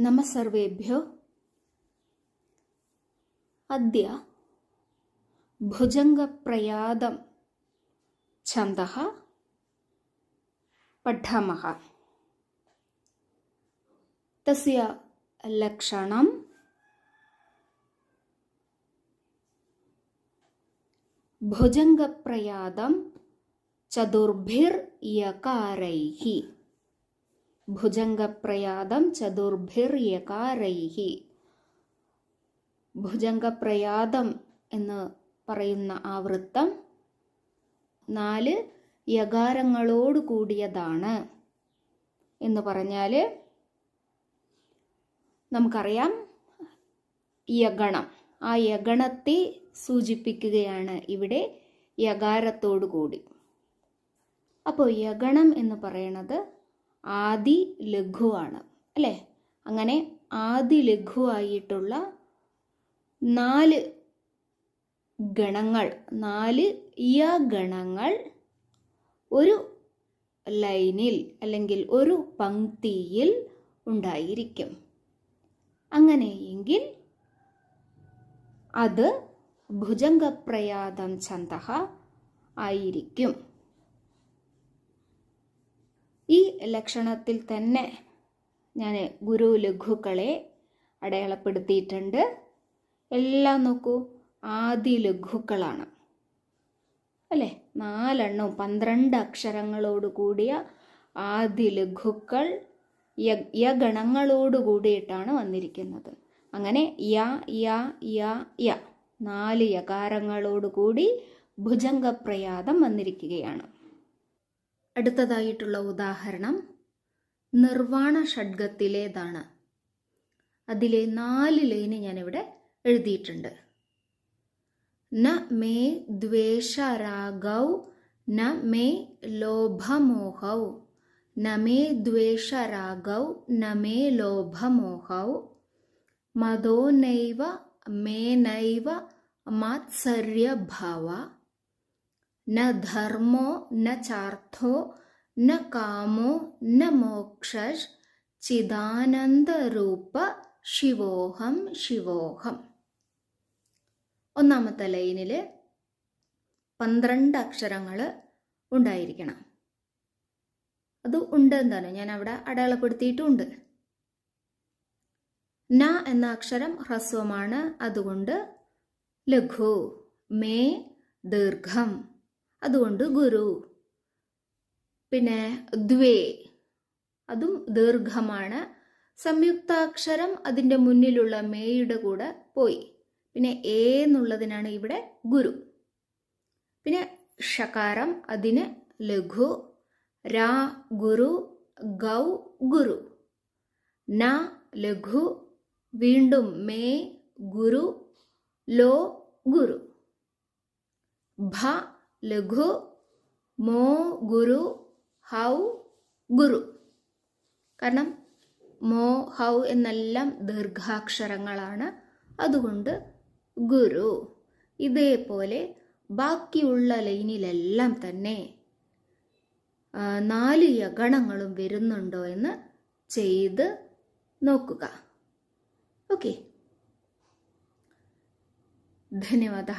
नमः सर्वेभ्यो। अद्य भुजङ्गप्रयादं छन्दः पठामः। तस्य लक्षणं भुजङ्गप्रयादं चतुर्भिर्यकारैः। भुजङ्गप्रयादं चतुर्भिर्यकारैः. ഭുജംഗപ്രയാദം എന്ന് പറയുന്ന ആ വൃത്തം 4 യകാരങ്ങളോട് കൂടിയതാണ് എന്ന് പറഞ്ഞാൽ നമുക്കറിയാം യഗണം. ആ യഗണത്തെ സൂചിപ്പിക്കുകയാണ് ഇവിടെ യകാരത്തോടു കൂടി. അപ്പോൾ യഗണം എന്ന് പറയുന്നത് ആദി ലഘുവാണ് അല്ലേ? അങ്ങനെ ആദി ലഘുവായിട്ടുള്ള 4 ഗണങ്ങൾ, 4 യഗണങ്ങൾ ഒരു ലൈനിൽ അല്ലെങ്കിൽ ഒരു പംക്തിയിൽ ഉണ്ടായിരിക്കും. അങ്ങനെയെങ്കിൽ അത് ഭുജംഗപ്രയാദം ഛന്ദഃ ആയിരിക്കും. ഈ ലക്ഷണത്തിൽ തന്നെ ഞാൻ ഗുരു ലഘുക്കളെ അടയാളപ്പെടുത്തിയിട്ടുണ്ട്. എല്ലാം നോക്കൂ, ആദി ലഘുക്കളാണ് അല്ലേ? 4 12 അക്ഷരങ്ങളോട് കൂടിയ ആദി ലഘുക്കൾ യഗണങ്ങളോട് കൂടിയിട്ടാണ് വന്നിരിക്കുന്നത്. അങ്ങനെ യ യ യ യ 4 യകാരങ്ങളോട് കൂടി ഭുജംഗപ്രയാദം വന്നിരിക്കുകയാണ്. അടുത്തതായിട്ടുള്ള ഉദാഹരണം നിർവാണ ഷഡ്ഗത്തിലേതാണ്. അതിലെ 4 ലൈന് ഞാനിവിടെ എഴുതിയിട്ടുണ്ട്. ന മേ ദ്വേഷരാഗൗ ന മേ ലോഭമോഹൗ ന മേ ദ്വേഷരാഗൗ ന മേ ലോഭമോഹൗ മദോ നൈവ മേ നൈവ മാത്സര്യഭാവ ന ധർമ്മോ ന ചാർത്ഥോ ന കാമോ ന മോക്ഷഃ ചിദാനന്ദരൂപ ശിവോഹം ശിവോഹം. ഒന്നാമത്തെ ലൈനിൽ 12 അക്ഷരങ്ങൾ ഉണ്ടായിരിക്കണം. അത് ഉണ്ട് എന്താണ് ഞാൻ അവിടെ അടയാളപ്പെടുത്തിയിട്ടുണ്ട്. ന എന്ന അക്ഷരം ഹ്രസ്വമാണ്, അതുകൊണ്ട് ലഘു. മേ ദീർഘം, അതുകൊണ്ട് ഗുരു. പിന്നെ ദ്വേ, അതും ദീർഘമാണ്. സംയുക്താക്ഷരം അതിൻ്റെ മുന്നിലുള്ള മേയുടെ കൂടെ പോയി. പിന്നെ എ എന്നുള്ളതിനാണ് ഇവിടെ ഗുരു. പിന്നെ ഷകാരം, അതിന് ലഘു. രാ ഗുരു, ഗൗ ഗുരു. ന ലഘു, വീണ്ടും മേ ഗുരു, ലോ ഗുരു. ഭ ലഘു, മോ ഗുരു, ഹൗ ഗുരു. കാരണം മോ ഹൗ എന്നെല്ലാം ദീർഘാക്ഷരങ്ങളാണ്, അതുകൊണ്ട് ഗുരു. ഇതേപോലെ ബാക്കിയുള്ള ലൈനിലെല്ലാം തന്നെ 4 യഗണങ്ങളും വരുന്നുണ്ടോ എന്ന് ചെയ്ത് നോക്കുക. ഓക്കെ, ധന്യവാദ.